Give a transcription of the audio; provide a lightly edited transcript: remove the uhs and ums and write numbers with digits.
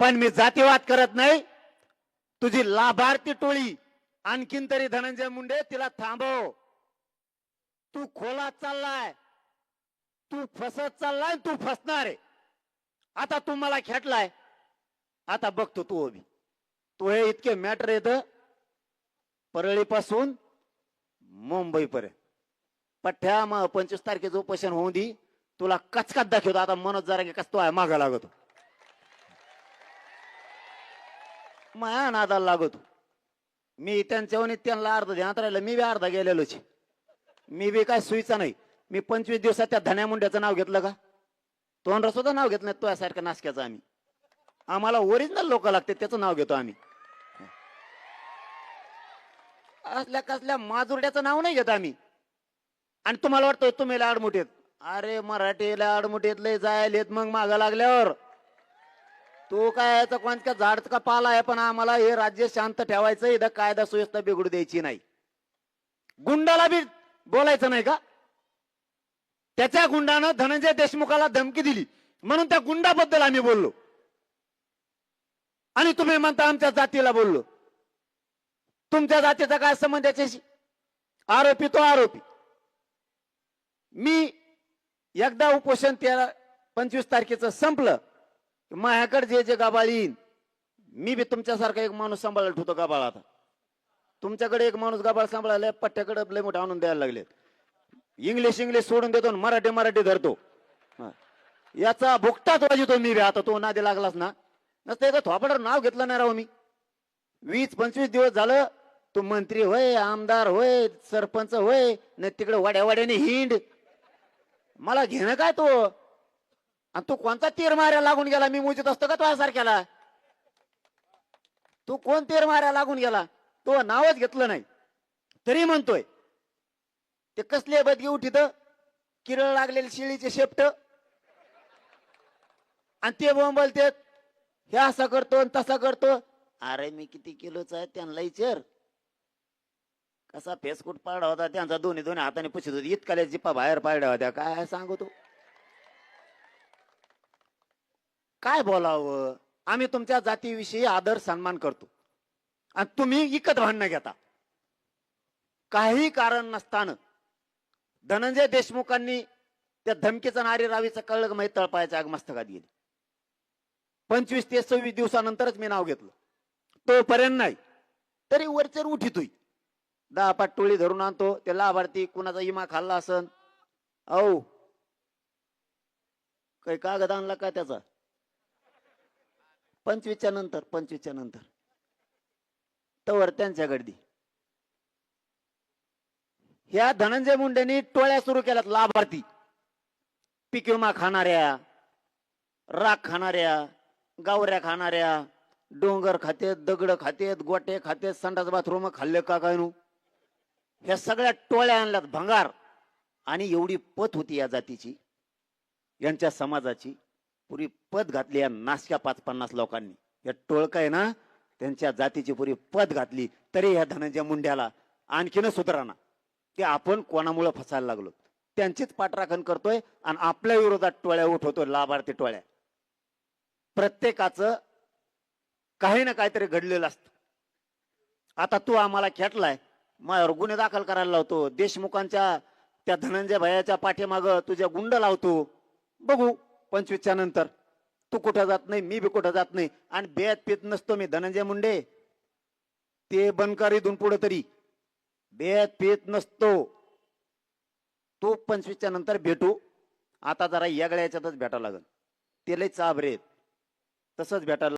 पण मी जातीवाद करत नाही. तुझी लाभार्थी टोळी आणखीन तरी धनंजय मुंडे तिला थांबव. तू खोलात चाललाय, तू फसत चाललाय, तू फसणार आहे. आता तू मला खेटलाय, आता बघतो तू उभी. तू हे इतके मॅटर येत परळीपासून मुंबईपर्यंत पठ्ठ्या 25 तारखेचं उपोषण होऊन दी. तुला कचकात दाखवतो आता. मनोज जरांगे कस तो आहे मागा लागतो, माया नादाला लागतो. मी त्यांच्यावर त्यांना अर्ध ध्यानात राहिलं, मी बी अर्धा गेलेलोच. मी बी काय सुईचा नाही. मी 25 दिवसात त्या धन्या मुंड्याचं नाव घेतलं का? तोंड सुद्धा नाव घेत नाही तो यासारख्या नासक्याचं. आम्ही आम्हाला ओरिजिनल लोक लागते त्याचं नाव घेतो आम्ही. असल्या कसल्या माजुरड्याचं नाव नाही घेत आम्ही. आणि तुम्हाला वाटतं तुम्ही लाडमुठेत. अरे मराठी लाडमुठेत लय जायलेत मग मागा लागल्यावर. तू काय याचं कोणत्या झाडच का पाला आहे. पण आम्हाला हे राज्य शांत ठेवायचं, इथं कायदा सुव्यवस्था बिघडू द्यायची नाही. गुंडाला बी बोलायचं नाही का? त्याच्या गुंडानं धनंजय देशमुखाला धमकी दिली म्हणून त्या गुंडाबद्दल आम्ही बोललो. आणि तुम्ही म्हणता आमच्या जातीला बोललो. तुमच्या जातीचा काय संबंध त्याच्याशी? आरोपी तो आरोपी. मी एकदा उपोषण 25 तारखेचं संपलं, माझ्याकडे जे जे गाबाळ येईन, मी बी तुमच्यासारखा एक माणूस सांभाळला ठेवतो गाबाळ. आता तुमच्याकडे एक माणूस गाबाळ सांभाळायला पट्ट्याकडे लय मोठे आणून द्यायला लागले. इंग्लिश सोडून देतो, मराठी धरतो. याचा भुकटाच वाजतो मी बी. आता तो नादी लागलास ना, नसतं थोपडर नाव घेतलं नाही राव मी. 20-25 दिवस झालं तू मंत्री होय, आमदार होय, सरपंच होय, नाही तिकडे वाड्याने हिंड. मला घेणं काय तो? आणि तू कोणता तीर माऱ्या लागून गेला? मी मोजित असतो का तो सारख्याला? तू कोण तीर माऱ्या लागून गेला? तो नावच घेतलं नाही तरी म्हणतोय. ते कसले बदगी उठीत किरळ लागलेले शिळीचे शेपट, आणि ते बोंबलते हे असा करतो आणि तसा करतो. अरे मी किती किलोचा आहे त्यांना विचार. कसा फेसकूट पाडा होता त्यांचा, दोन्ही हाताने पुशीत होती. इतकाल्या जिप्पा बाहेर पाडल्या होत्या. काय सांगू तू? काय बोलावं? आम्ही तुमच्या जातीविषयी आदर सन्मान करतो आणि तुम्ही विकत भांडणं घेता. काही कारण नसताना धनंजय देशमुखांनी त्या धमकीचं नारी रावीचं कळलं माहिती तळपायाच्या आगमस्तकात गेली. 25 ते 26 दिवसानंतरच मी नाव घेतलं. तोपर्यंत नाही. तरी वरचर उठितोय. 10 पाट टोळी धरून आणतो. ते लाभार्थी कुणाचा इमा खाल्ला असन. औ काही कागद आणला का त्याचा? 25च्या नंतर तवर त्यांच्या गर्दी. ह्या धनंजय मुंडेंनी टोळ्या सुरू केल्यात. लाभार्थी, पीक विमा खाणाऱ्या, राख खाणाऱ्या, गावऱ्या खाणाऱ्या, डोंगर खातेत, दगड खातेत, गोटे खातेत, संडास बाथरूम खाल्ले का काय नु. ह्या सगळ्या टोळ्या आणल्यात भंगार. आणि एवढी पत होती या जातीची, यांच्या समाजाची. पुरी पत घातली या नाशक्या 5-50 लोकांनी. या टोळका आहे ना, त्यांच्या जातीची पुरी पत घातली. तरी या धनंजय मुंड्याला आणखीन सुधारणा की आपण कोणामुळे फसायला लागलो. त्यांचीच पाठराखण करतोय आणि आपल्या विरोधात टोळ्या उठवतोय. लाभार्थी टोळ्या. प्रत्येकाचं काही ना काहीतरी घडलेलं असतं. आता तू आम्हाला खेटलाय, माझ्यावर गुन्हे दाखल करायला लावतो. देशमुखांच्या त्या धनंजय भैयाच्या पाठीमाग तुझ्या गुंड लावतो. बघू 25च्या नंतर. तू कुठं जात नाही, मी बी कुठं जात नाही. आणि बेत पीत नसतो मी धनंजय मुंडे. ते बनकर इथून पुढे तरी बेत पीत नसतो. तू 25च्या नंतर भेटू. आता जरा यागळ्या याच्यातच भेटावं लागेल. ते लय चाभरेत तसंच भेटायला